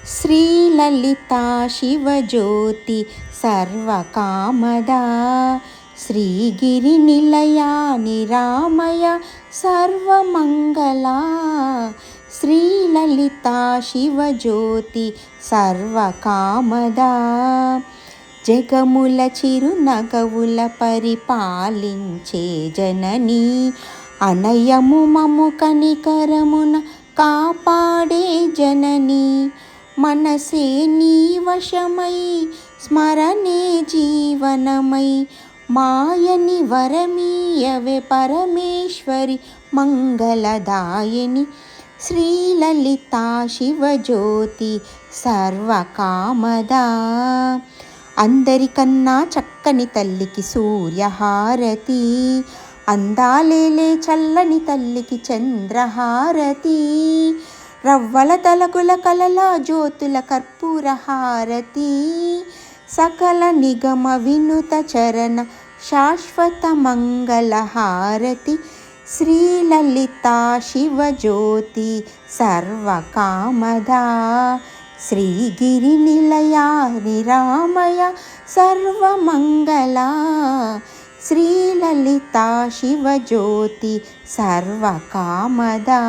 శ్రీలలితా శివజ్యోతి సర్వకామదా శ్రీగిరినిలయా నిరామయ సర్వమంగళా శ్రీలలితా శివజ్యోతి సర్వకామదా జగముల చిరునగవుల పరిపాలించే జననీ అనయము మము కనికరమున కాపాడే జననీ మనసే నీ వశమై స్మరణే జీవనమై మాయని వరమీయవే పరమేశ్వరి మంగళదాయిని శ్రీలలితా శివజ్యోతి సర్వకామదా అందరికన్నా చక్కని తల్లికి సూర్యహారతి అందాలేలే చల్లని తల్లికి చంద్రహారతి రవ్వల తలకుల కలల జ్యోతుల కర్పూర హారతి సకల నిగమ వినుత చరణ శాశ్వత మంగళ హారతి శ్రీలలితా శివజ్యోతి సర్వకామదా శ్రీగిరినిలయా నిరామయ సర్వమంగళా శ్రీలలితా శివజ్యోతి సర్వకామదా.